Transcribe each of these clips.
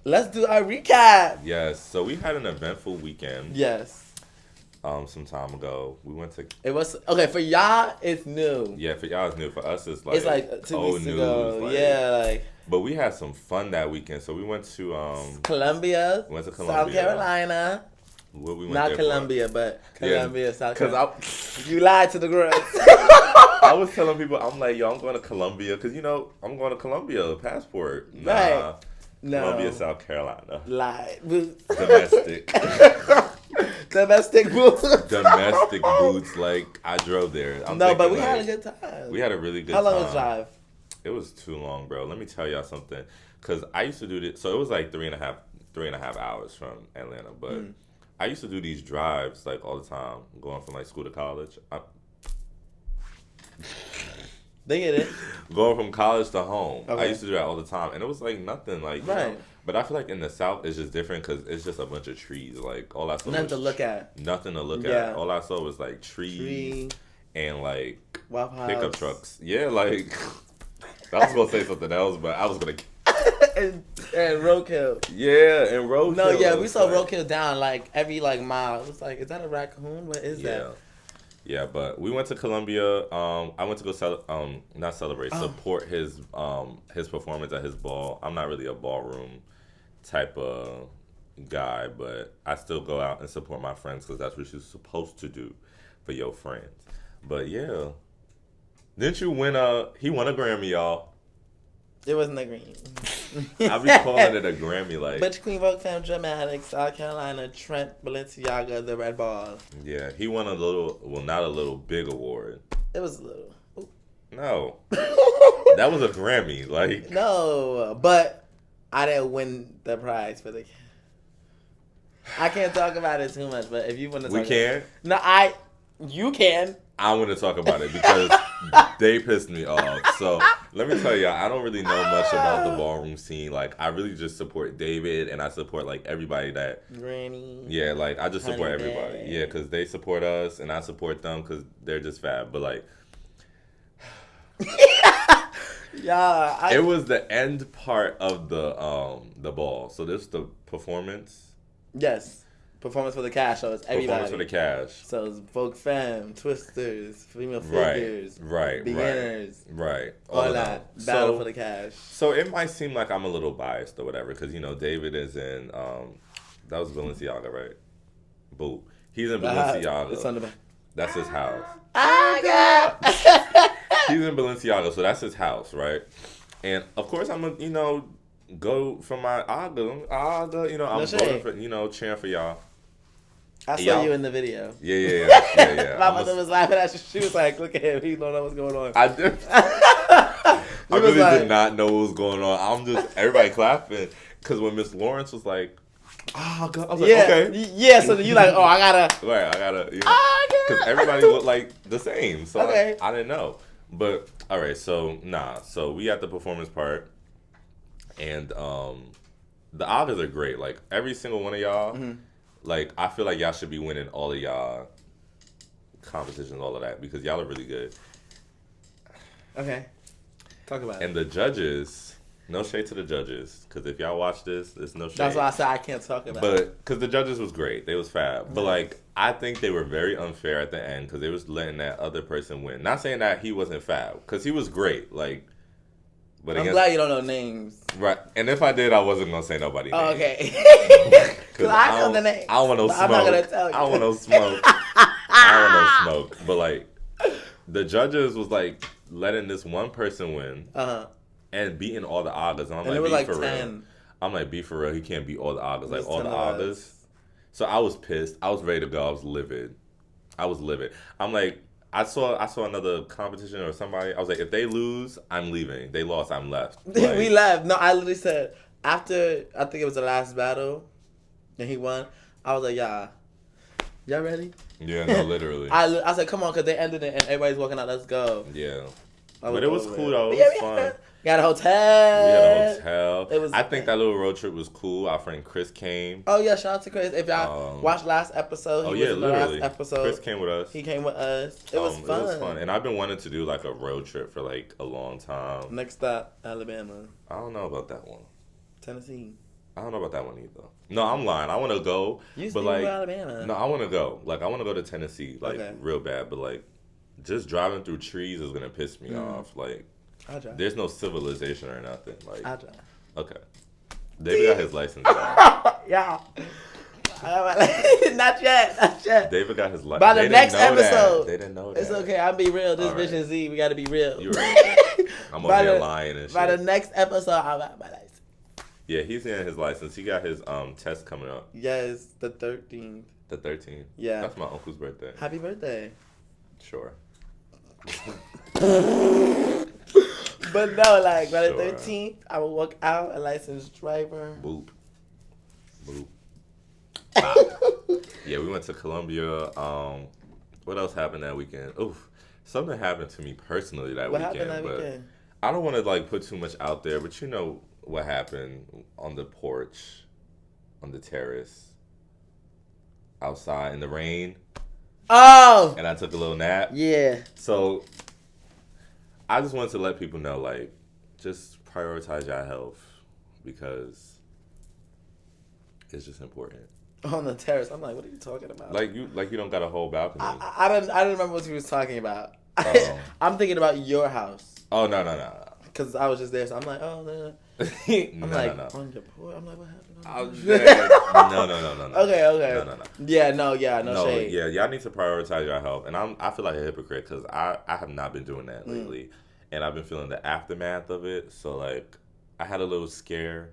Let's do our recap. Yes. So we had an eventful weekend. Yes. Some time ago, we went to. It was okay for y'all. It's new. Yeah, for y'all it's new. For us, it's 2 weeks ago. Like, yeah, like. But we had some fun that weekend. So we went to Columbia. Went to Columbia, South Carolina. What we went Not there Columbia, for? but Columbia, South Carolina. You lied to the girls. I was telling people, I'm like, yo, I'm going to Columbia because I'm going to Columbia. Passport. Nah. Right. No. Columbia, South Carolina. Lied. Domestic. Domestic boots. Domestic boots. Like, I drove there. But we had a good time. We had a really good time. How long was the drive? It was too long, bro. Let me tell y'all something. Because I used to do this. So it was like 3.5 hours from Atlanta. But I used to do these drives like all the time, going from like school to college. They get it. Going from college to home. Okay. I used to do that all the time. And it was like nothing. Like, right. But I feel like in the South, it's just different because it's just a bunch of trees. Like, all I saw Nothing to look at. Nothing to look at. All I saw was like trees and like pickup trucks. Yeah, like, I was going to say something else, but I was going to. and roadkill. Yeah, and roadkill. No, yeah, we saw roadkill down like every like mile. It was like, is that a raccoon? What is that? Yeah, but we went to Columbia. I went to go not celebrate, support his performance at his ball. I'm not really a ballroom type of guy, but I still go out and support my friends because that's what you're supposed to do for your friends. But yeah, didn't you win he won a Grammy, y'all. It wasn't a Grammy. I be calling it a Grammy, like. Butch Queen Vogue Fam Dramatics, South Carolina, Trent Balenciaga, the Red Ball. Yeah, he won not a little, big award. It was a little. Ooh. No. That was a Grammy, like. No, but I didn't win the prize for the. I can't talk about it too much, but if you want to talk We can? No, you can. I want to talk about it because they pissed me off. So let me tell y'all, I don't really know much about the ballroom scene. Like, I really just support David and I support like everybody that. Granny. Yeah, like I just support everybody. Day. Yeah, because they support us and I support them because they're just fab. But like, yeah, it was the end part of the ball. So this is the performance. Yes. Performance for the cash, so it's everybody. Performance for the cash. So it's Vogue Femme, Twisters, female figures, right, beginners, right. All that. Battle for the cash. So it might seem like I'm a little biased or whatever, because David is in that was Balenciaga, right? Boo. He's in Balenciaga. It's on the back. That's his house. God. He's in Balenciaga, so that's his house, right? And of course I'm gonna go for my Aga, I'm voting for cheering for y'all. I saw you in the video. Yeah. My mother was laughing at you. She was like, "Look at him. He don't know what's going on." I did. I really did not know what was going on. I'm just everybody clapping because when Miss Lawrence was like, "Oh God," I was like, "Okay." Yeah. So then you like, "Oh, I gotta." Right, I gotta. Because everybody looked like the same, so I didn't know. But all right, so so we at the performance part, and the Agas are great. Like every single one of y'all. Mm-hmm. Like, I feel like y'all should be winning all of y'all competitions, all of that, because y'all are really good. Okay. Talk about it. And the judges, no shade to the judges, because if y'all watch this, it's no shade. That's why I said I can't talk about it. But, because the judges was great. They was fab. But, like, I think they were very unfair at the end, because they was letting that other person win. Not saying that he wasn't fab, because he was great. Like, but I'm glad you don't know names. Right. And if I did, I wasn't going to say nobody's name. Okay. Because I know the name. I don't want no smoke. I'm not going to tell you. I don't want no smoke. I don't want no smoke. But, like, the judges was, like, letting this one person win and beating all the Agas. And I'm it was like, be like for 10. real. I'm like, be for real. He can't beat all the Agas. Like, all the Agas. So I was pissed. I was ready to go. I was livid. I'm like, I saw another competition or somebody. I was like, if they lose, I'm leaving. They lost, I'm left. Like, we left. No, I literally said, after, I think it was the last battle, and he won, I was like, y'all ready? Yeah, no, literally. I said, come on, because they ended it, and everybody's walking out, let's go. Yeah. But it was cool, though. It was fun. We had a hotel. I think that little road trip was cool. Our friend Chris came. Oh, yeah, shout out to Chris. If y'all watched last episode, he was in the last episode. Chris came with us. He came with us. It was fun. It was fun. And I've been wanting to do, like, a road trip for, like, a long time. Next stop, Alabama. I don't know about that one. Tennessee. I don't know about that one either. No, I'm lying. I want to go, You but speak like, about Alabama. no, I want to go. Like, I want to go to Tennessee, like, Okay. real bad. But like, just driving through trees is gonna piss me off. Like, I'll drive. there's no civilization or nothing. Like, I'll drive. okay, David got his license. Now. Yeah. Not yet. Not yet. David got his license. By the next episode. They didn't know that. It's okay. I'll be real. This All right. Vision Z. We got to be real. You're right. I'm over here lying and shit. By the next episode, I'll have my license. Yeah, he's getting his license. He got his test coming up. Yes, the 13th. The 13th. Yeah. That's my uncle's birthday. Happy birthday. Sure. But no, like, by the 13th, I will walk out a licensed driver. Boop. Boop. Yeah, we went to Colombia. What else happened that weekend? Oof. Something happened to me personally that What weekend. happened that weekend? I don't want to, like, put too much out there, but you know what happened on the porch, on the terrace, outside in the rain. Oh! And I took a little nap. Yeah. So, I just wanted to let people know, like, just prioritize your health because it's just important. On the terrace. I'm like, what are you talking about? Like you don't got a whole balcony. I don't remember what he was talking about. Oh. I'm thinking about your house. Oh, no. Because I was just there, so I'm like, oh, no. I'm no. on your porch. I'm like, what happened? No. Okay. No. Yeah, no shade. Yeah, y'all need to prioritize your health. And I feel like a hypocrite because I have not been doing that lately. And I've been feeling the aftermath of it. So, like, I had a little scare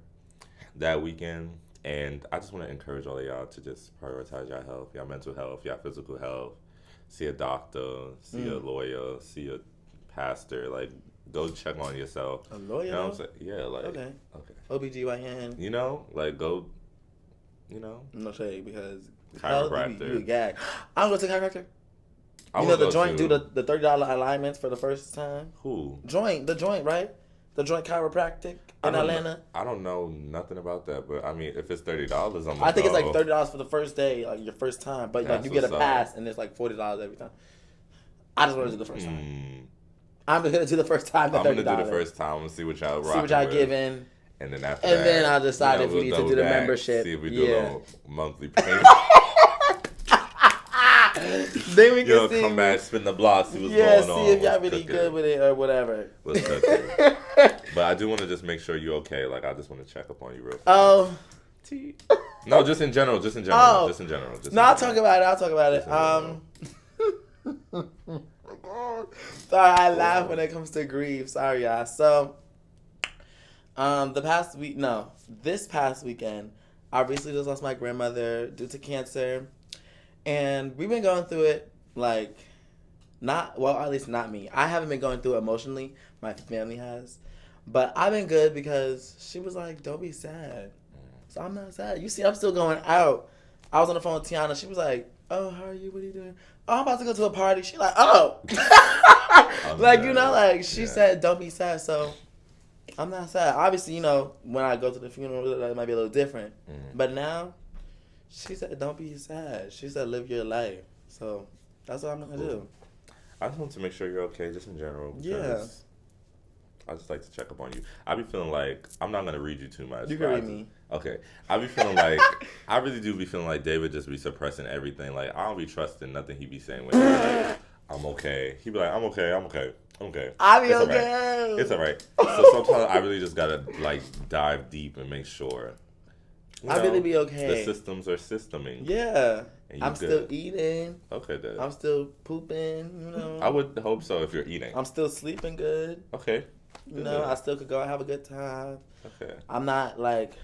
that weekend. And I just want to encourage all of y'all to just prioritize your health, your mental health, your physical health. See a doctor, see a lawyer, see a pastor. Like, go check on yourself. A lawyer? You know what I'm saying? Yeah, like. Okay. OBGYN. You know, like, go, you know. No shade, because chiropractor. You gag. I'm going to chiropractor. I You know the joint do the $30 alignments for the first time? Who? The joint, right? The joint chiropractic in Atlanta. I don't know nothing about that, but I mean, if it's $30, I think it's like $30 for the first day, like your first time. But like you get a pass, and it's like $40 every time. I just want to do the first time. I'm just gonna do the first time. I'm gonna do the first time and see what y'all rocking. See what y'all giving. And then after and that, then I'll decide if we need to do the membership. See if we do a little monthly payment. Then we can see. Come back, spin the block, see what's going on. See if y'all really good with it or whatever. What's cooking? But I do want to just make sure you're okay. Like, I just want to check up on you real quick. Oh. No, just in general. Oh. Just in general. I'll talk about it. Sorry, I laugh when it comes to grief. Sorry, y'all. So, this past weekend, I recently just lost my grandmother due to cancer. And we've been going through it, like, at least not me. I haven't been going through it emotionally. My family has. But I've been good because she was like, don't be sad. So I'm not sad. You see, I'm still going out. I was on the phone with Tiana. She was like, oh, how are you? What are you doing? Oh, I'm about to go to a party. She like, oh. She said, don't be sad. So I'm not sad. Obviously, when I go to the funeral, that might be a little different. But now, she said, don't be sad. She said, live your life. So that's what I'm going to do. I just want to make sure you're okay, just in general. Yeah. I just like to check up on you. I be feeling like, I'm not going to read you too much. You can read me. Okay. I be feeling like, I really do be feeling like David just be suppressing everything. Like, I don't be trusting nothing he be saying when he's like, I'm okay. He be like, I'm okay. I be okay. It's all right. So sometimes I really just got to, like, dive deep and make sure. I really be okay. The systems are systeming. Yeah. I'm still eating. Okay, Dad. I'm still pooping, I would hope so if you're eating. I'm still sleeping good. Okay. I still could go and have a good time. Okay. I'm not, like,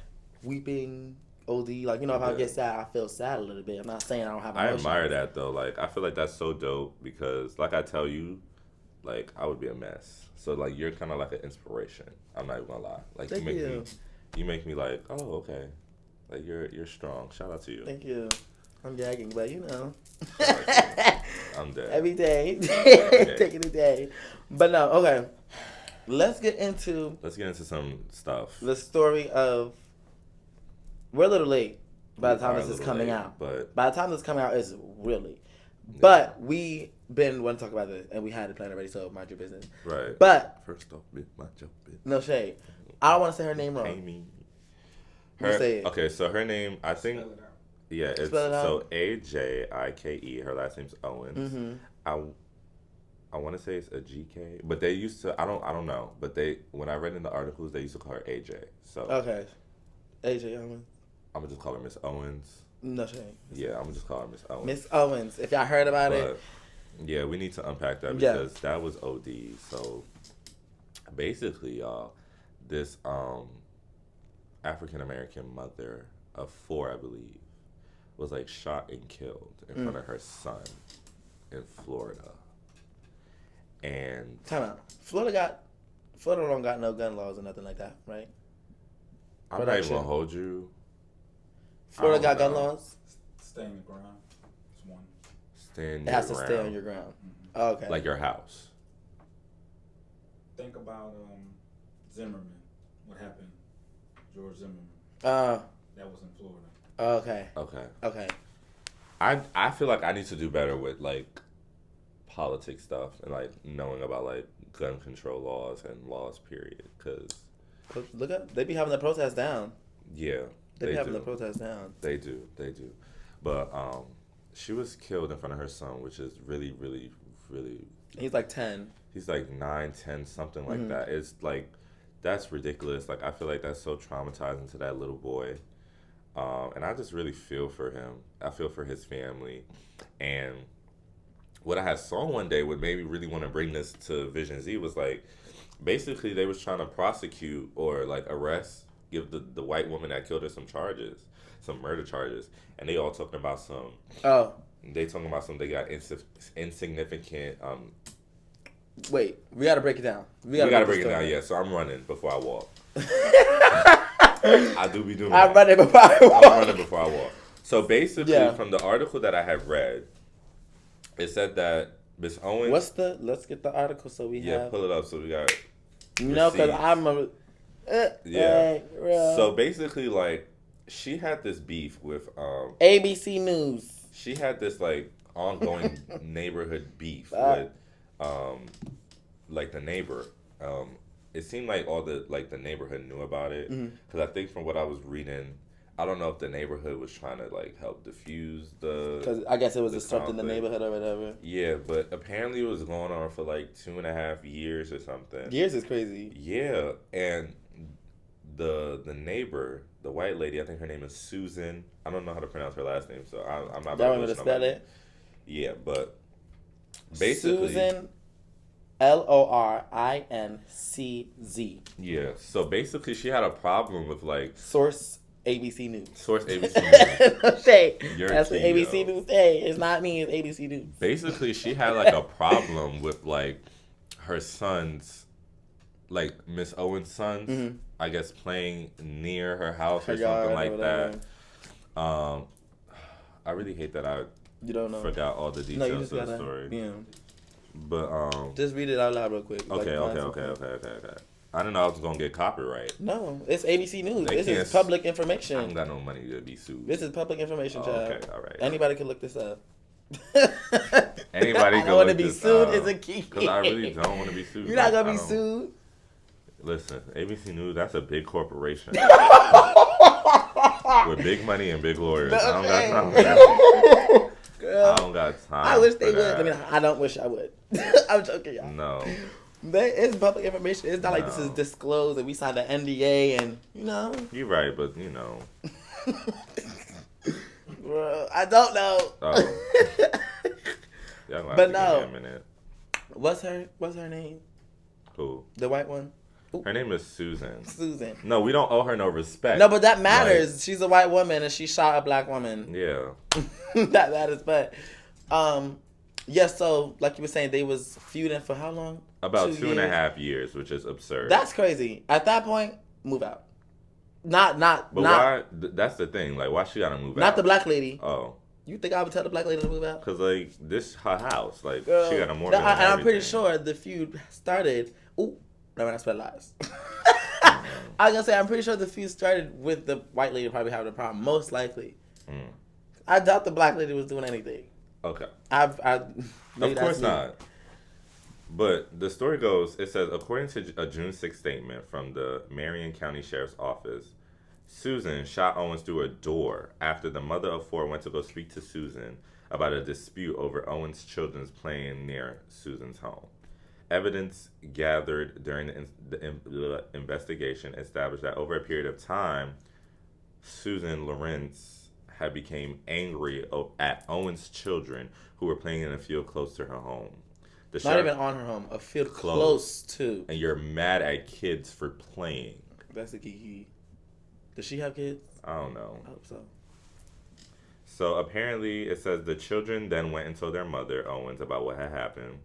weeping OD. Like, if I get sad, I feel sad a little bit. I'm not saying I don't have emotions. I admire that, though. Like, I feel like that's so dope because, like I tell you, like, I would be a mess. So, like, you're kind of like an inspiration. I'm not even gonna lie. Like, you make me like, oh, okay. Like, you're strong. Shout out to you. Thank you. I'm gagging, but I'm dead. Every day. Okay. Taking a day. But no, okay. Let's get into some stuff. The story of... We're a little late by the time this is coming out. But by the time this is coming out, it's really. Yeah. But we want to talk about this, and we had it planned already, so mind your business. Right. But... First off, mind your business. No shade. I don't want to say her name wrong. Amy. You say it. Okay, so her name, I think, Spell it out. yeah, it's Spell it out. so Ajike. Her last name's Owens. Mm-hmm. I want to say it's a GK, but they used to. I don't know, but when I read in the articles, they used to call her AJ. So Okay. AJ Owens. I'm gonna just call her Miss Owens. No shame. Yeah, I'm gonna just call her Miss Owens. Miss Owens. If y'all heard about it. Yeah, we need to unpack that Yeah. because that was OD. So basically, y'all, this African American mother of 4, I believe, was like shot and killed in front of her son in Florida. And Time out. Florida don't got no gun laws or nothing like that, right? I'm not even gonna hold you. Florida got gun know. laws? Stay in the ground. It's one. Stand It has to your stay ground. on your ground. Mm-hmm. Oh, okay. Like your house. Think about Zimmerman. What happened? George Zimmerman. Uh, That was in Florida. okay. Okay. I feel like I need to do better with like politics stuff and like knowing about like gun control laws and laws period because Look up. They be having the protest down. yeah They be having the protest down. they do but she was killed in front of her son, which is really He's like 10. he's like 9, 10, something like that. It's like that's ridiculous. Like I feel like that's so traumatizing to that little boy. And I just really feel for him. I feel for his family. And what I had saw one day, what made me really want to bring this to Vision Z was like, basically they was trying to prosecute or like arrest, give the white woman that killed her some charges, some murder charges. And they all talking about they got insignificant, Wait, we gotta break it down. we gotta break it down, yeah. So I'm running before I walk. I do be doing I'm that. running before I walk. I'm running before I walk. So basically, Yeah. from the article that I have read, it said that Miss Owens. Let's get the article so we have. Pull it up so we got. No, because receipts. I'm a. Yeah. So basically, like, she had this beef with ABC News. She had this like ongoing neighborhood beef with like the neighbor. It seemed like all the neighborhood knew about it because I think from what I was reading, I don't know if the neighborhood was trying to like help diffuse because I guess it was disrupting the conflict. neighborhood or whatever. Yeah, but apparently it was going on for like 2.5 years or something. Years is crazy. Yeah, and the neighbor, the white lady, I think her name is Susan. I don't know how to pronounce her last name, so I'm not. That one to spell it. Yeah, but basically Susan, LORINCZ. Yeah, so basically she had a problem with like Source ABC News. Source ABC News. No shade. You're That's what key, ABC yo. News say. It's not me. It's ABC News. Basically, she had like a problem with like her sons, like Miss Owens' sons, I guess playing near her house or something like that. I really hate that I You don't know. forgot all the No, you details just of the gotta. story. Yeah. But Just read it out loud real quick. okay. Like, find something. I didn't know I was gonna get copyright. No, it's ABC News. They This can't is public I don't information. got no money to be sued. This is public information, child. Okay, all right. Anybody can look this up. Anybody I can don't want to look be this sued up. is a key. Because I really don't want to be sued. You're not Like, gonna I be don't- sued. Listen, ABC News, that's a big corporation. With big money and big lawyers. I don't got time for that. Girl, I don't got time. I wish they for would. that. I mean, I don't wish I would. I'm joking, y'all. No. It's public information. It's not like this is No. disclosed and we signed an NDA and, you know. You're right, but you know. Bro, I don't know. Oh. Y'all gonna have But to no. give me a minute. What's her name? Who? The white one? Her name is Susan. Susan. No, we don't owe her no respect. No, but that matters. She's a white woman and she shot a black woman. Yeah. That matters. But yeah, so like you were saying, they was feuding for how long? About 2 years? 2.5 years, which is absurd. That's crazy. At that point, move out. But why? That's the thing. Like, why she gotta move out? Not the black lady. Oh. You think I would tell the black lady to move out? Because, like, this her house. Like, Girl, she got a mortgage. and I'm pretty sure the feud started. Ooh, never mind, I spread lies. I was gonna say I'm pretty sure the feud started with the white lady probably having a problem. Most likely. I doubt the black lady was doing anything. Okay. Of course not. But the story goes, it says, according to a June 6th statement from the Marion County Sheriff's Office, Susan shot Owens through a door after the mother of 4 went to go speak to Susan about a dispute over Owens' children's playing near Susan's home. Evidence gathered during the investigation established that over a period of time, Susan Lawrence had become angry at Owens' children who were playing in a field close to her home. Not even on her home, a field close to. And you're mad at kids for playing. That's the key. Does she have kids? I don't know. I hope so. So apparently it says the children then went and told their mother, Owens, about what had happened.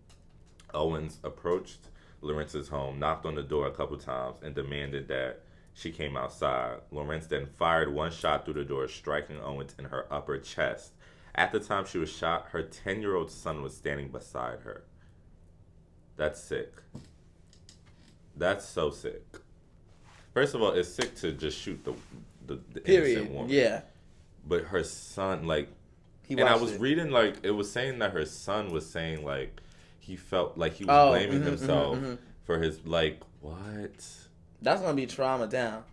Owens approached Lawrence's home, knocked on the door a couple times, and demanded that she came outside. Lawrence then fired one shot through the door, striking Owens in her upper chest. At the time she was shot, her 10-year-old son was standing beside her. That's sick. That's so sick. First of all, it's sick to just shoot the innocent woman. Yeah. But her son, like, He and I watched was it. reading, like, it was saying that her son was saying, like, he felt like he was blaming himself for his, like, what? That's going to be trauma down.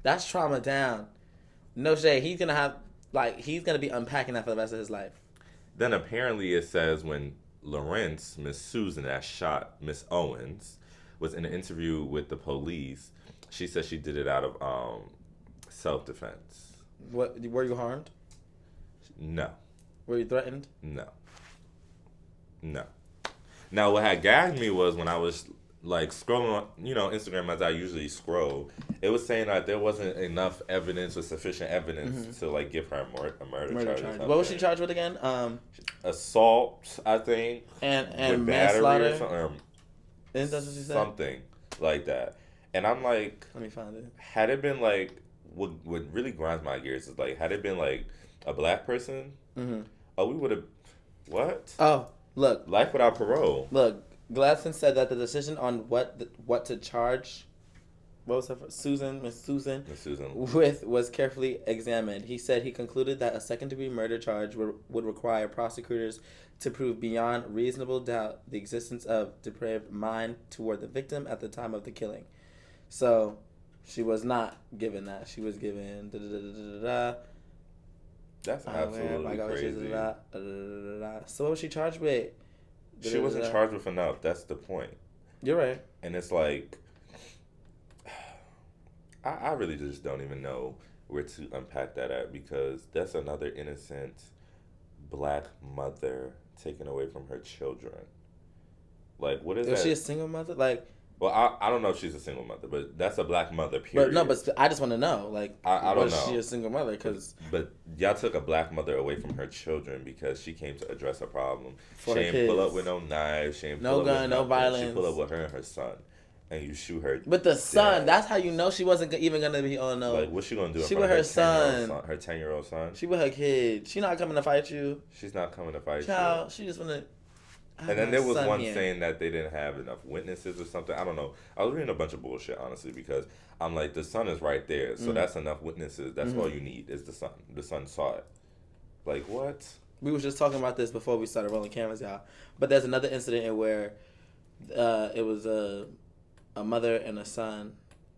That's trauma down. No shade. He's going to have, like, he's going to be unpacking that for the rest of his life. Then apparently it says when Lawrence, Miss Susan, that shot Miss Owens, was in an interview with the police, she said she did it out of self-defense. What? Were you harmed? No. Were you threatened? No. Now, what had gagged me was when I was, like, scrolling on, Instagram as I usually scroll, it was saying that there wasn't enough evidence or sufficient evidence to, like, give her a murder charge. What was she charged with again? Assault, I think. And with battery manslaughter? or something. Isn't that what she said? Something like that. And I'm like... Let me find it. Had it been, like... What really grinds my gears is, like, had it been, like, a black person, we would have... What? Oh, look. Life without parole. Look, Gladson said that the decision on what to charge, what was her Miss Susan, with was carefully examined. He said he concluded that a second-degree murder charge would require prosecutors to prove beyond reasonable doubt the existence of depraved mind toward the victim at the time of the killing. So, she was not given that. She was given That's absolutely crazy. So what was she charged with? She wasn't charged with enough. That's the point. You're right. And it's like, I really just don't even know where to unpack that at, because that's another innocent black mother taken away from her children. Like, what is that? Was she a single mother? Like, well, I don't know if she's a single mother, but that's a black mother, period. But I just want to know, like, I don't was know. she a single mother? But y'all took a black mother away from her children because she came to address a problem. For she her didn't pull kids. up with no knives. She didn't No pull up gun, with no nothing. violence. She pulled up with her and her son, and you shoot her. But the son, dead. that's how you know she wasn't even gonna be on no. Like, what's she gonna do? She in front with of her son. Her 10-year-old son. She with her kid. She not coming to fight you. She's not coming to fight Child, she just wanna. you. And then there was one saying that they didn't have enough witnesses or something. I don't know. I was reading a bunch of bullshit, honestly, because I'm like, the son is right there, so that's enough witnesses. That's all you need is the son. The son saw it. Like, what? We was just talking about this before we started rolling cameras, y'all. But there's another incident where it was a mother and a son,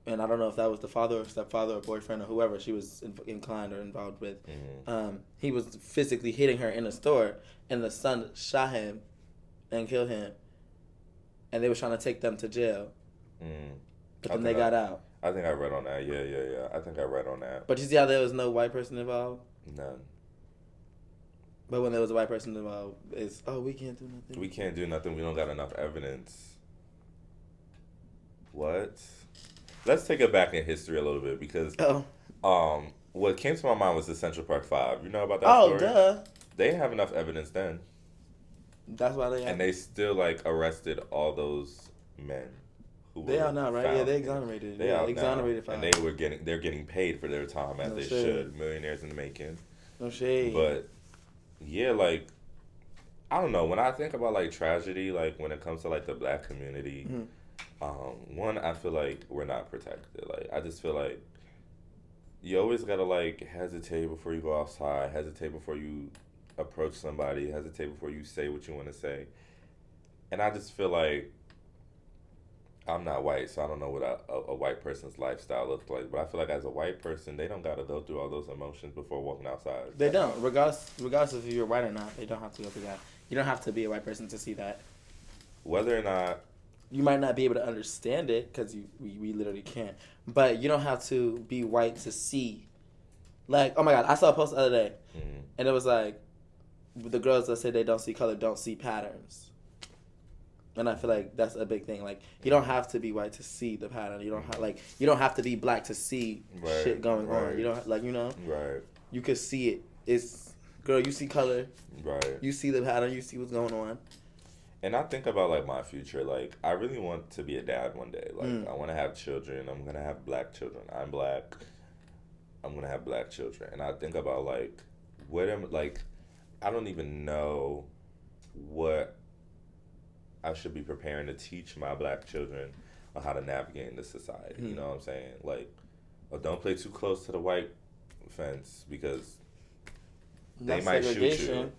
and I don't know if that was the father or stepfather or boyfriend or whoever she was inclined or involved with. He was physically hitting her in a store, and the son shot him and killed him, and they were trying to take them to jail. But then they got out. I think I read on that. Yeah. I think I read on that. But you see how there was no white person involved? None. But when there was a white person involved, it's, we can't do nothing. We can't do nothing. We don't got enough evidence. What? Let's take it back in history a little bit, because what came to my mind was the Central Park 5. You know about that story? Oh, duh. They didn't have enough evidence then. That's why they. And they still, like, arrested all those men. They out now, right? Yeah, they exonerated. They out exonerated now. 5. And they're getting paid for their time as they should. Millionaires in the making. No shade. But yeah, like, I don't know. When I think about, like, tragedy, like, when it comes to, like, the black community, one, I feel like we're not protected. Like, I just feel like you always gotta, like, hesitate before you go outside, hesitate before you approach somebody, hesitate before you say what you want to say. And I just feel like I'm not white, so I don't know what a white person's lifestyle looks like. But I feel like as a white person, they don't gotta go through all those emotions before walking outside. They don't, regardless of if you're white or not. They don't have to go through that. You don't have to be a white person to see that. Whether or not you might not be able to understand it because we literally can't. But you don't have to be white to see. Like, oh my God, I saw a post the other day, and it was like, the girls that say they don't see color don't see patterns. And I feel like that's a big thing. Like, you don't have to be white to see the pattern. You don't have to be black to see shit going on. You don't Right. You could see it. It's, girl, you see color. Right. You see the pattern. You see what's going on. And I think about, like, my future. Like, I really want to be a dad one day. Like, I want to have children. I'm going to have black children. I'm black. I'm going to have black children. And I think about, like, I don't even know what I should be preparing to teach my black children on how to navigate in this society. You know what I'm saying? Like, don't play too close to the white fence because they might shoot you.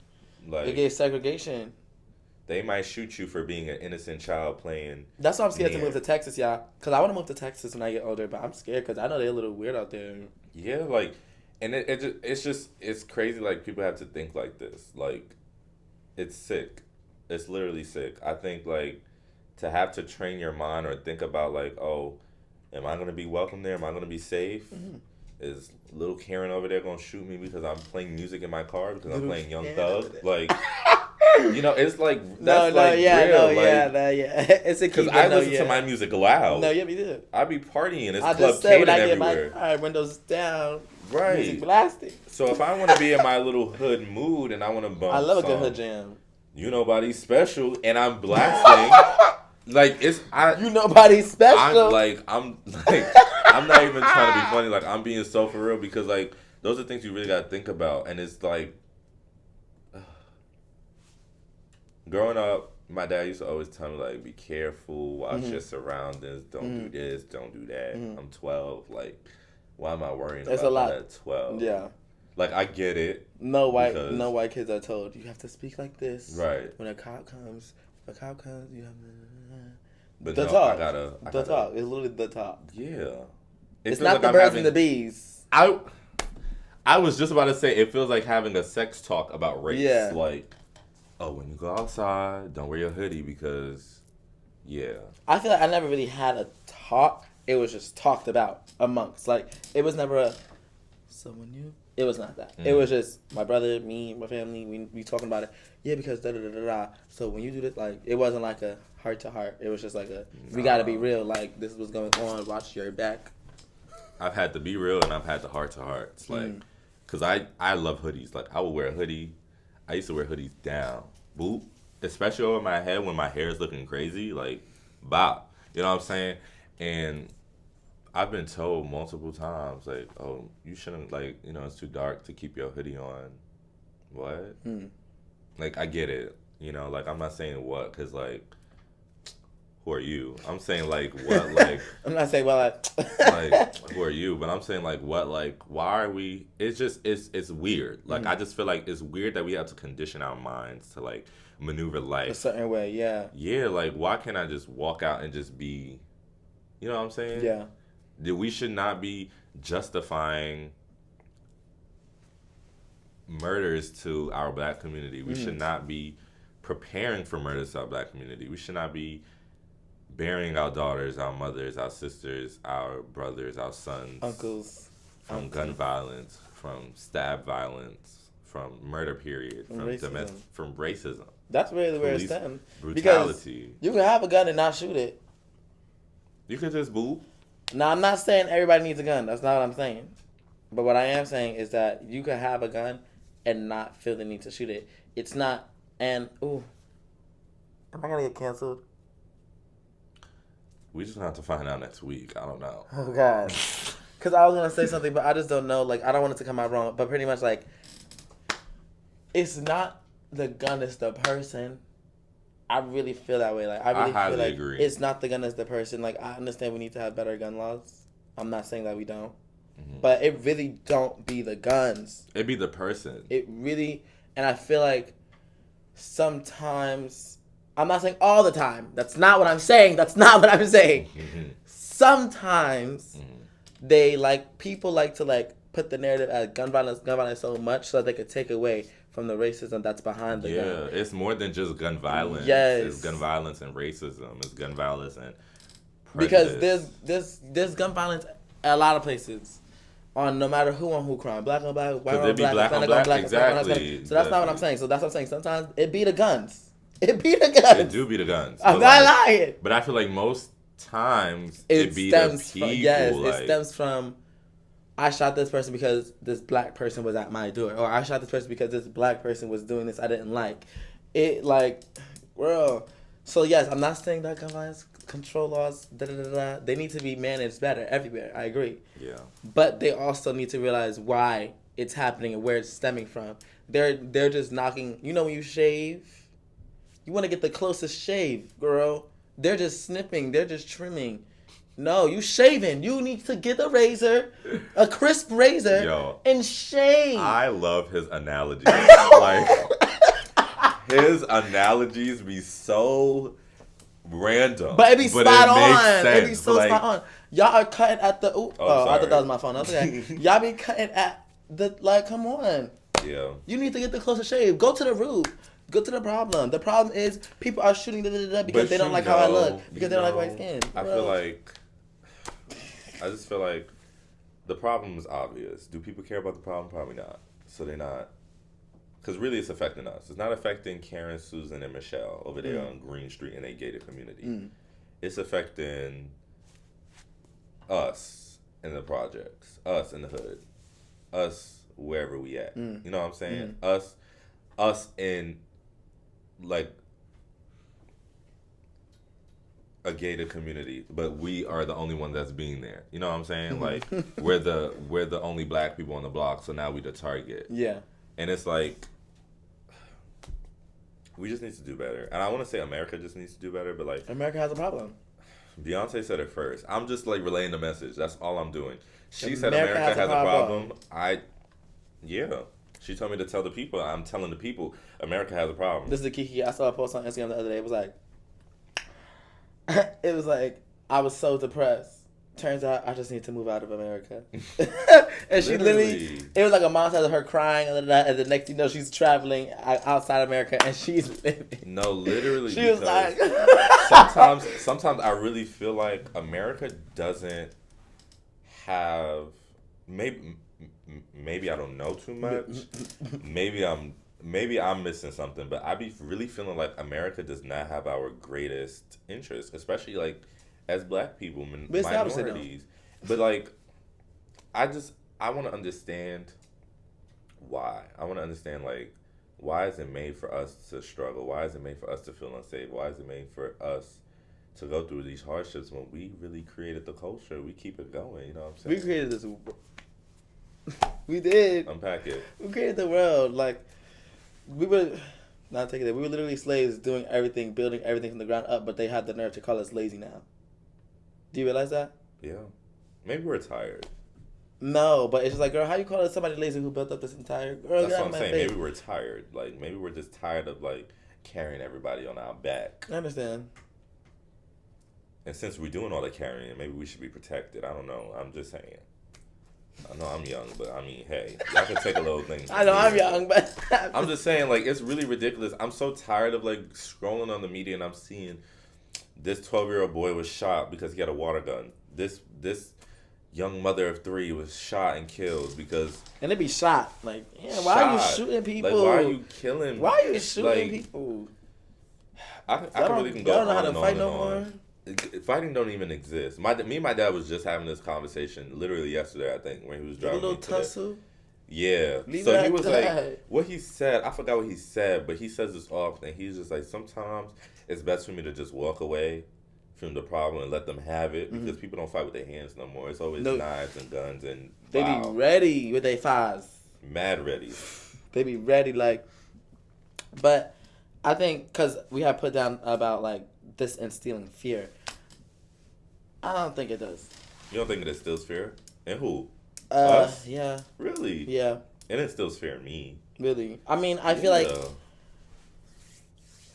Like, they gave segregation. They might shoot you for being an innocent child playing. That's why I'm scared to move to Texas, y'all. Because I want to move to Texas when I get older, but I'm scared because I know they're a little weird out there. Yeah, like, and it's crazy, like, people have to think like this. Like, it's sick. It's literally sick. I think, like, to have to train your mind or think about, like, oh, am I going to be welcome there? Am I going to be safe? Is little Karen over there going to shoot me because I'm playing music in my car because I'm playing Young Thug? Like, you know, it's like, that's real. It's a key. Because I listen to my music loud. No, yeah, me too. I be partying. It's I Club just said Kayden when I get everywhere. my windows down, Right. music blasting. So if I want to be in my little hood mood and I want to bump, I love a good hood jam. You Nobody's Special, and I'm blasting. Like, You Nobody's Special. I'm not even trying to be funny. Like, I'm being so for real because, like, those are things you really got to think about. And it's like, growing up, my dad used to always tell me, like, be careful, watch your surroundings, don't do this, don't do that. I'm 12. Like, why am I worrying about that at 12? Yeah. Like, I get it. No white kids are told you have to speak like this. Right. When a cop comes, you have to. But the no, talk. I gotta. Talk. It's literally the talk. Yeah. It's not the birds and the bees. I was just about to say it feels like having a sex talk about race. Yeah. Like, oh, when you go outside, don't wear your hoodie because, yeah. I feel like I never really had a talk. It was just talked about amongst. Like, it was never a. So when you. It was not that. It was just my brother, me, my family. We talking about it. Yeah, because da da da da da. So when you do this, like, it wasn't like a heart to heart. It was just like we gotta be real. Like, this is what's going on. Watch your back. I've had to be real and I've had the heart to heart. It's like, cause I love hoodies. Like, I will wear a hoodie. I used to wear hoodies down, boop, especially over my head when my hair is looking crazy. Like, bop. You know what I'm saying? And I've been told multiple times, like, oh, you shouldn't, like, you know, it's too dark to keep your hoodie on. What? Like, I get it. You know, like, I'm not saying what, because, like, who are you? I'm saying, like, what, like. I'm not saying, well, like, who are you? But I'm saying, like, what, like, why are we. It's just, it's weird. Like, I just feel like it's weird that we have to condition our minds to, like, maneuver life a certain way, yeah. Yeah, like, why can't I just walk out and just be. You know what I'm saying? Yeah. We should not be justifying murders to our black community. We should not be preparing for murders to our black community. We should not be burying our daughters, our mothers, our sisters, our brothers, our sons, uncles, from gun violence, from stab violence, from murder period, from racism. That's really where it's stemmed. Brutality. Because you can have a gun and not shoot it. You could just boop. Now, I'm not saying everybody needs a gun. That's not what I'm saying. But what I am saying is that you can have a gun and not feel the need to shoot it. It's not, and, ooh. Am I going to get canceled? We just have to find out next week. I don't know. Oh, God. Because I was going to say something, but I just don't know. Like, I don't want it to come out wrong. But pretty much, like, it's not the gun, it's the person. I really feel that way. Like, I really feel like agree. It's not the gun, it's the person. Like, I understand we need to have better gun laws. I'm not saying that we don't. But it really don't be the guns. It be the person. It really, and I feel like sometimes I'm not saying all the time. That's not what I'm saying. Sometimes people like to put the narrative as gun violence so much so that they could take away from the racism that's behind the gun. Yeah, it's more than just gun violence. Yes. It's gun violence and racism. It's gun violence and prejudice. Because there's gun violence at a lot of places. On no matter who on who crime, black on black, white on black, Hispanic on black, exactly. So that's not what I'm saying. So that's what I'm saying. Sometimes it be the guns. It be the guns. It do be the guns. I'm not lying. But I feel like most times it be the people. It stems from I shot this person because this black person was at my door, or I shot this person because this black person was doing this I didn't like. So yes, I'm not saying that gun violence control laws, they need to be managed better everywhere. I agree. Yeah. But they also need to realize why it's happening and where it's stemming from. They're just knocking. You know when you shave, you want to get the closest shave, girl. They're just snipping. They're just trimming. No, you shaving. You need to get a razor, a crisp razor, and shave. I love his analogies. His analogies be so random. But it be spot on. Makes sense. It be so spot on. Y'all are cutting at the... I thought that was my phone. Okay. Y'all be cutting at the... come on. Yeah. You need to get the closest shave. Go to the root. Go to the problem. The problem is people are shooting because they don't like how I look. Because they don't like white skin. I just feel like the problem is obvious. Do people care about the problem? Probably not. So they're not... Because really it's affecting us. It's not affecting Karen, Susan, and Michelle over there on Green Street in a gated community. It's affecting us in the projects, us in the hood, us wherever we at. You know what I'm saying? Us in a gated community, but we are the only one that's being there. You know what I'm saying? Like we're the only black people on the block, so now we the target. Yeah. And it's we just need to do better. And I want to say America just needs to do better, but America has a problem. Beyonce said it first. I'm just relaying the message. That's all I'm doing. She said America has a problem. She told me to tell the people. I'm telling the people America has a problem. This is the Kiki. I saw a post on Instagram the other day. It was I was so depressed. Turns out I just need to move out of America. And she literally, it was like a montage of her crying, and the next thing you know, she's traveling outside America and she's living. No, literally. She was like... sometimes I really feel like America doesn't have, maybe I don't know too much. Maybe I'm missing something, but I be really feeling like America does not have our greatest interest, especially as black people, minorities. But I want to understand why. I want to understand why is it made for us to struggle? Why is it made for us to feel unsafe? Why is it made for us to go through these hardships when we really created the culture? We keep it going. You know what I'm saying? We created this. We did. Unpack it. We created the world. We were not taking it. We were literally slaves, doing everything, building everything from the ground up. But they had the nerve to call us lazy now. Do you realize that? Yeah. Maybe we're tired. No, but it's just girl, how you call it somebody lazy who built up this entire... Girl, that's what I'm saying. Maybe we're tired. Maybe we're just tired of, carrying everybody on our back. I understand. And since we're doing all the carrying, maybe we should be protected. I don't know. I'm just saying. I know I'm young, but hey, y'all can take a little thing. I know I'm young, but... I'm just saying, it's really ridiculous. I'm so tired of, scrolling on the media and I'm seeing... This 12-year-old boy was shot because he had a water gun. This young mother of 3 was shot and killed because... And they be shot. Why are you shooting people? Why are you killing... Why are you shooting people? I really can go on and on. I don't know how to fight no more. Fighting don't even exist. Me and my dad was just having this conversation literally yesterday, I think, when he was driving. A little tussle? Yeah. So he was what he said, I forgot what he said, but he says this often. He's just sometimes it's best for me to just walk away from the problem and let them have it because people don't fight with their hands no more. It's always knives and guns and they be ready with their fives. Mad ready. They be ready but I think because we have put down about this instilling fear. I don't think it does. You don't think it instills fear? And who? Us? Yeah. Really? Yeah. It instills fear in me. Really? I mean, I feel like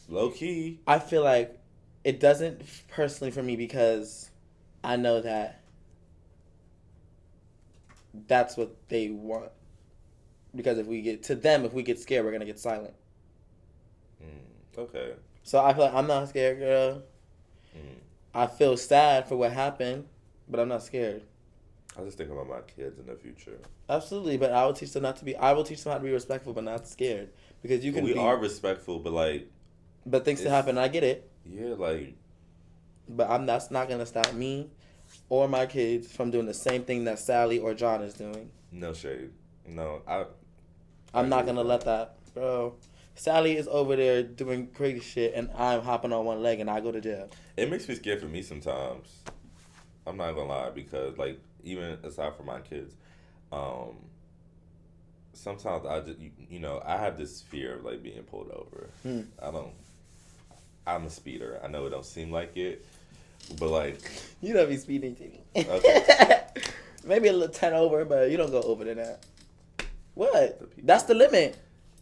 Low key. I feel like it doesn't personally for me because I know that that's what they want. Because if we get scared, we're gonna get silent. Okay. So I feel like I'm not scared, girl. I feel sad for what happened, but I'm not scared. I just think about my kids in the future. Absolutely, but I will teach them how to be respectful, but not scared. Because We are respectful, but like. But things to happen. I get it. Yeah, like. But that's not gonna stop me or my kids from doing the same thing that Sally or John is doing. No shade. No, I'm not gonna let that, bro. Sally is over there doing crazy shit, and I'm hopping on one leg, and I go to jail. It makes me scared for me sometimes. I'm not gonna lie, because like even aside from my kids, sometimes I just I have this fear of like being pulled over. I'm a speeder. I know it don't seem like it, but like you don't be speeding to me. Okay. Maybe a little 10 over, but you don't go over than that. What? That's the limit.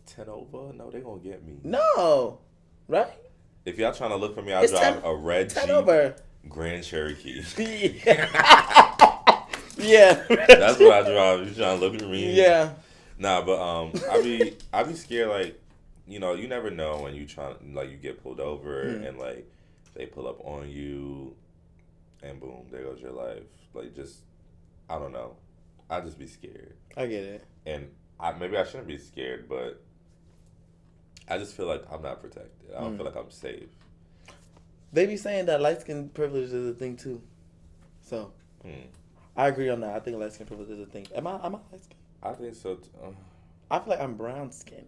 10 over? No, they gonna get me. No, right? If y'all trying to look for me, I drive a red 10 Jeep over. Grand Cherokee. Yeah. That's what I drive. You trying to look for me? Yeah. Nah, but I be scared, like, you never know when you you get pulled over and like they pull up on you and boom, there goes your life. Like, just I don't know. I just be scared. I get it. And maybe I shouldn't be scared, but I just feel like I'm not protected. I don't feel like I'm safe. They be saying that light skin privilege is a thing too. So I agree on that. I think light skin privilege is a thing. Am I light skin? I think so. I feel like I'm brown skin.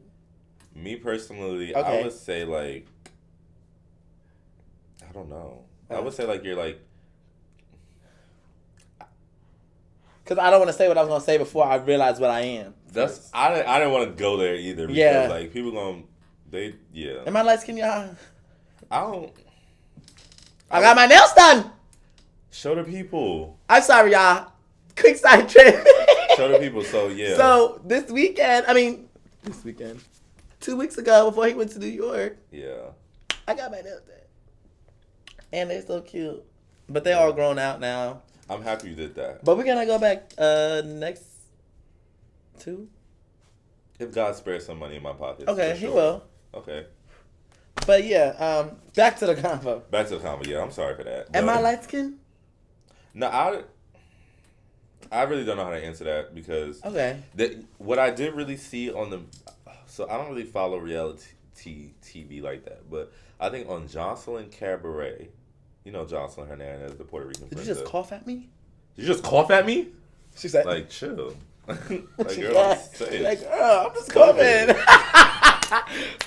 Me personally, okay. I would say like I don't know. I would say like you're like. Because I don't want to say what I was going to say before I realize what I am. I didn't want to go there either. Because like people Am I light skinned, y'all? I don't. I got my nails done. Show the people. I'm sorry, y'all. Quick side trip. Show the people. So yeah. So this weekend, 2 weeks ago before he went to New York. Yeah. I got my nails done. And they're so cute. But they all grown out now. I'm happy you did that. But we're gonna go back next 2. If God spares some money in my pocket. Okay, he will. Okay. But yeah, back to the convo. Yeah, I'm sorry for that. Am I light skinned? No, I really don't know how to answer that because what I did really see on so I don't really follow reality TV like that, but I think on Jocelyn Cabaret. You know Jocelyn Hernandez, the Puerto Rican princess. Did you just cough at me? Did you just cough at me? She said, like, chill. Like, girl, I'm just coughing.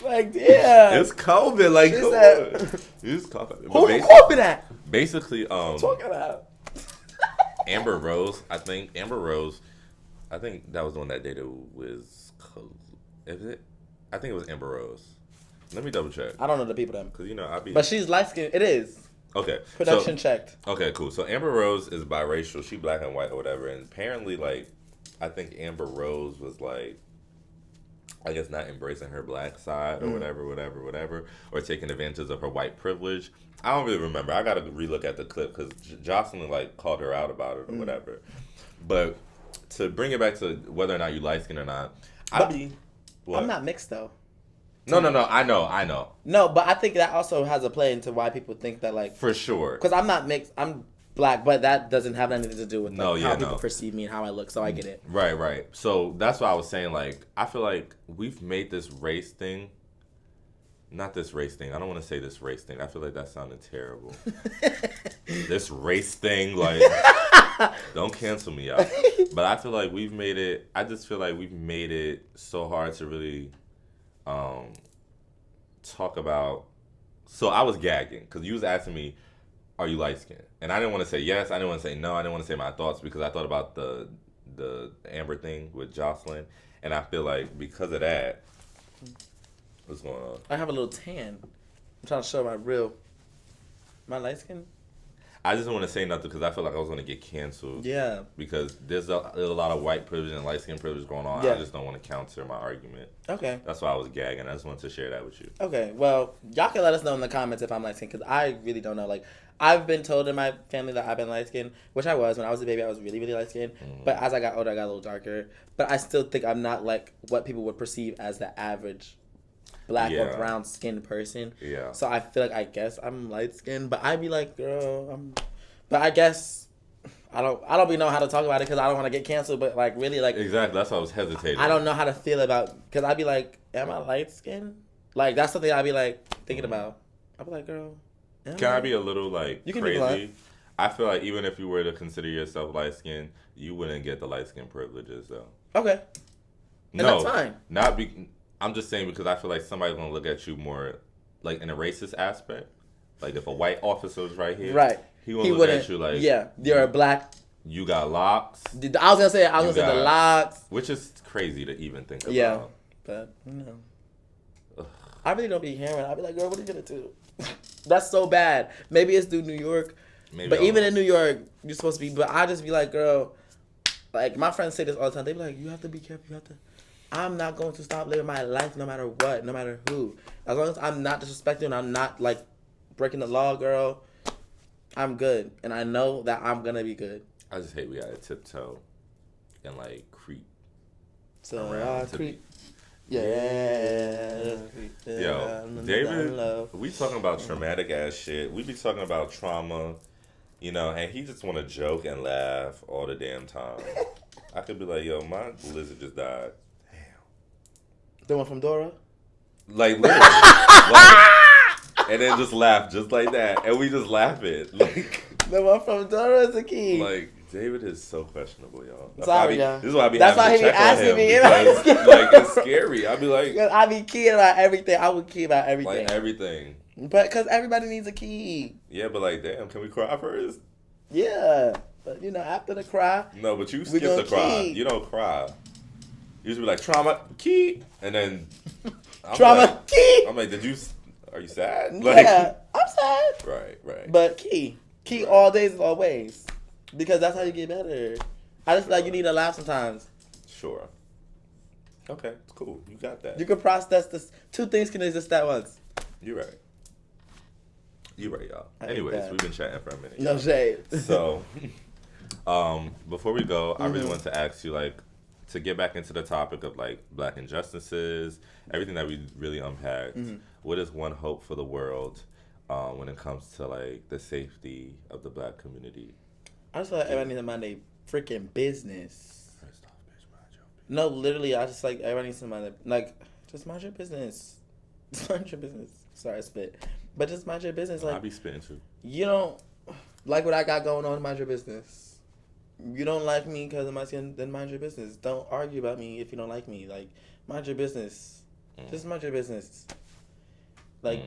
Like, damn. It's COVID. Like, she come said, on. You just cough at me. Who you coughing at? Basically, talking about Amber Rose. I think that was the one that dated with. Is it? I think it was Amber Rose. Let me double check. I don't know the people then. Because I be. But she's light skinned. It is. Okay. Production checked. Okay, cool. So Amber Rose is biracial. She black and white or whatever. And apparently, like, I think Amber Rose was like, I guess not embracing her black side or whatever, or taking advantage of her white privilege. I don't really remember. I got to relook at the clip because Jocelyn like called her out about it or whatever. But to bring it back to whether or not you light skin or not, I'm not mixed though. No, I know. No, but I think that also has a play into why people think that, like... For sure. Because I'm not mixed. I'm black, but that doesn't have anything to do with how people perceive me and how I look, so I get it. Right. So that's why I was saying, like, I feel like we've made this race thing... Not this race thing. I don't want to say this race thing. I feel like that sounded terrible. This race thing, like... Don't cancel me out. But I feel like we've made it... I just feel like we've made it so hard to really... talk about. So I was gagging because you was asking me, "Are you light skinned?" And I didn't want to say yes. I didn't want to say no. I didn't want to say my thoughts because I thought about the Amber thing with Jocelyn, and I feel like because of that, what's going on? I have a little tan. I'm trying to show my light skin. I just don't want to say nothing because I feel like I was going to get canceled. Yeah. Because there's a lot of white privilege and light skin privilege going on. Yeah. I just don't want to counter my argument. Okay. That's why I was gagging. I just wanted to share that with you. Okay. Well, y'all can let us know in the comments if I'm light skinned because I really don't know. Like, I've been told in my family that I've been light skinned, which I was. When I was a baby, I was really, really light skinned. Mm-hmm. But as I got older, I got a little darker. But I still think I'm not like what people would perceive as the average black or brown skinned person. Yeah. So I feel like I guess I'm light skinned, but I'd be like, girl, But I guess I don't even know how to talk about it because I don't want to get canceled. But like really, like exactly, that's why I was hesitating. I don't know how to feel about because I'd be like, am I light skinned? Like that's something I'd be like thinking about. I'd be like, girl, can I be a little like you can crazy? Be I feel like even if you were to consider yourself light skinned, you wouldn't get the light skin privileges though. Okay. And no, that's fine. I'm just saying because I feel like somebody's gonna look at you more like in a racist aspect. Like if a white officer was right here, right. He look at you like, you're a black. You got locks. I was gonna say the locks, which is crazy to even think about. Yeah, but I really don't be hearing. I'd be like, girl, what are you gonna do? That's so bad. Maybe it's through New York, but even in New York, you're supposed to be. But I just be like, girl, like my friends say this all the time. They be like, you have to be careful. You have to. I'm not going to stop living my life, no matter what, no matter who. As long as I'm not disrespecting and I'm not like breaking the law, girl. I'm good, and I know that I'm gonna be good. I just hate we gotta tiptoe and like creep. So I creep. Yeah. Yo, David, we talking about traumatic ass shit. We be talking about trauma, you know, and he just want to joke and laugh all the damn time. I could be like, yo, my lizard just died. Damn. The one from Dora? Like, literally. And then just laugh just like that. And we just laugh it. Like the one from Dora is the key. Like, David is so questionable, y'all. Sorry, y'all. This is why I be That's having why to check on him. Because, like, it's scary. I be like... I be keying about everything. I would key about everything. Like, everything. But because everybody needs a key. Yeah, but like, damn, can we cry first? Yeah. But, you know, after the cry... No, but you skip the cry. You don't cry. You just be like, trauma, key. And then... trauma, key. I'm like, are you sad? Like, yeah, I'm sad. Right. But key all days, all ways, because that's how you get better. I just feel like you need to laugh sometimes. Sure. Okay, cool. You got that. You can process this. Two things can exist at once. You're right, y'all. Anyways, we've been chatting for a minute. No shade. So, before we go, I really want to ask you, like, to get back into the topic of like black injustices, everything that we really unpacked. What is one hope for the world when it comes to like the safety of the black community? I just feel like everybody needs to mind their freaking business. First off, bitch, mind your business. No, literally, I just like everybody needs to mind just mind your business. Just mind your business. Sorry, I spit, but just mind your business. Like I be spitting too. You don't like what I got going on. Mind your business. You don't like me because of my skin, then mind your business. Don't argue about me if you don't like me. Like, mind your business. Just mind your business. Like,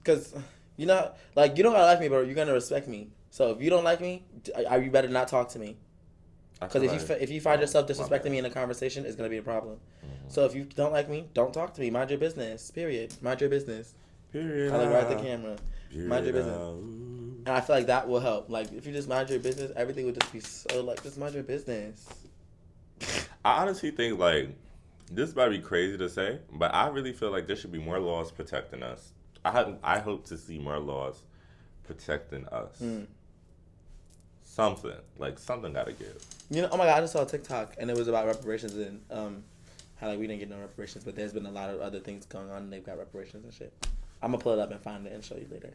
because, you know, like, you don't gotta like me, but you're gonna respect me. So if you don't like me, you better not talk to me. Because if you find yourself disrespecting me in a conversation, it's gonna be a problem. So if you don't like me, don't talk to me. Mind your business. Period. Mind your business. Period. I look right at the camera. Mind your business. And I feel like that will help. Like, if you just mind your business, everything would just be so, like, just mind your business. I honestly think, like, this might be crazy to say, but I really feel like there should be more laws protecting us. I hope to see more laws protecting us. Something gotta give. You know, oh my God, I just saw a TikTok, and it was about reparations and how, like, we didn't get no reparations, but there's been a lot of other things going on, and they've got reparations and shit. I'm gonna pull it up and find it and show you later.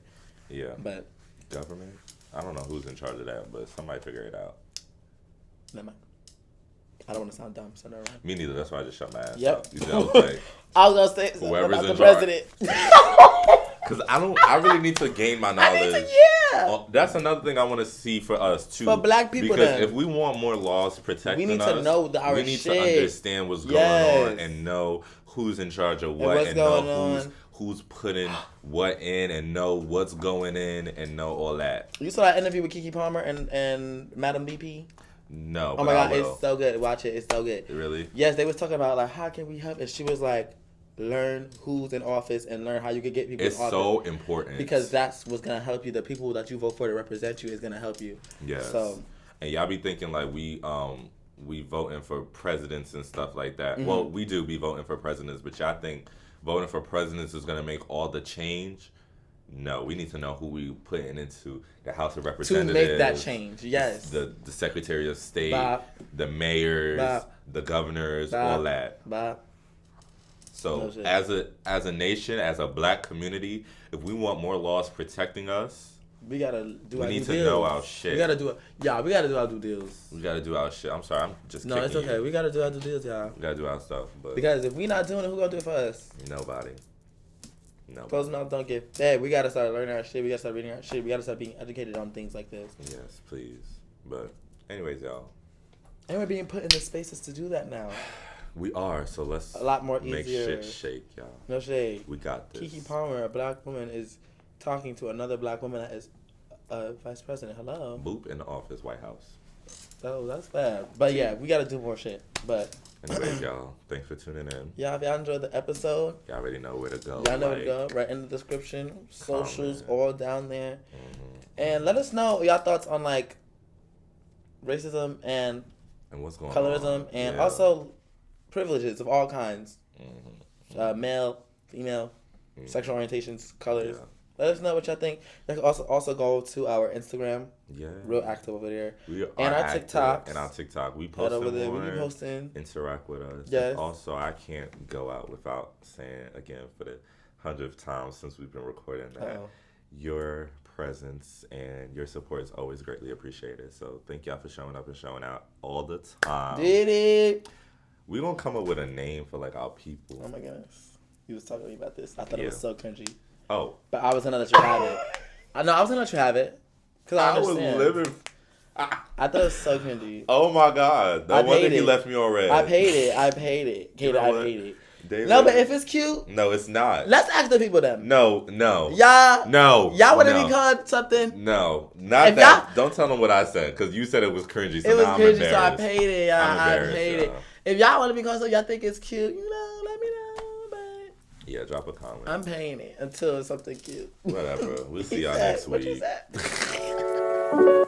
Yeah. But government? I don't know who's in charge of that, but somebody figure it out. Never mind. I don't want to sound dumb, so never mind. Me neither. That's why I just shut my ass up. You know, like, I was gonna say whoever's in the president. Because I really need to gain my knowledge. That's another thing I want to see for us too. For black people, because if we want more laws protecting us, we need to know we need to understand what's going on and know who's in charge of what and know who's putting what in and know what's going in and know all that. You saw that interview with Keke Palmer and Madam BP? No. Oh my God, it's so good. Watch it. It's so good. Really? Yes, they was talking about like how can we help, and she was like, learn who's in office and learn how you can get people It's in office. so important. Because that's what's going to help you. The people that you vote for to represent you is going to help you. Yes. So, and y'all be thinking like we voting for presidents and stuff like that. Well, we do be voting for presidents, but y'all think voting for presidents is going to make all the change? No, we need to know who we putting into the House of Representatives. To make that change, yes. The Secretary of State, Bop. the mayors, Bop. the governors, Bop. all that. Bop. So No as a nation, as a black community, if we want more laws protecting us, we gotta do. we our need due to deals. know our shit. We gotta do it. Yeah, we gotta do our due deals. We gotta do our shit. I'm sorry, I'm just No, it's kicking okay. you. We gotta do our due deals, y'all. We gotta do our stuff, but Because if we not doing it, who gonna do it for us? nobody. No. Closed mouths don't get fed. We gotta start learning our shit. We gotta start reading our shit. We gotta start being educated on things like this. Yes, please. But anyways, y'all, And we're being put in the spaces to do that now. we are. So let's A lot more make easier. shit shake, y'all. No shade. We got this. Keke Palmer, a black woman, is talking to another black woman that is vice president. Hello. Boop in the office, White House. Oh, that's bad. But yeah, we gotta do more shit. But Anyways, y'all, thanks for tuning in. yeah, if y'all enjoyed the episode, Y'all already know where to go. y'all know where to like, go. Right in the description. Socials comment. all down there. Mhm. And let us know y'all thoughts on like racism and And what's going colorism on? and Yeah. also privileges of all kinds. Mhm. Male, female, Mhm. sexual orientations, colors. Yeah. Let us know what y'all think. You can also go to our Instagram, Yeah. real active over there. We are And our active. TikToks. And our TikTok. We Head post over there, more. we be posting. Interact with us. Yes. And also, I can't go out without saying again for the 100th time since we've been recording that Uh-oh. your presence and your support is always greatly appreciated. So thank y'all for showing up and showing out all the time. Did it? We gonna come up with a name for like our people. Oh my goodness. You was talking to me about this. I thought it Yeah. was so cringy. Oh, But I was gonna let you have it. I know I was gonna let you have it. Cause I was understand. living. I thought it was so cringy. Oh my God! No I wonder paid he it. left me already. I paid it. You know I what? paid it. David- No, but if it's cute, no, it's not. let's ask the people then. No. Y'all, No. y'all would have no. been called something. No, not If that. y'all- Don't tell them what I said because you said it was cringy. So It was now I'm cringy, so I embarrassed. paid it. I'm I embarrassed, paid it. y'all. If y'all want to be called something y'all think is cute, let me know. But Yeah, drop a comment. I'm paying it until it's something cute. Whatever. We'll see y'all He said, next what you week. said?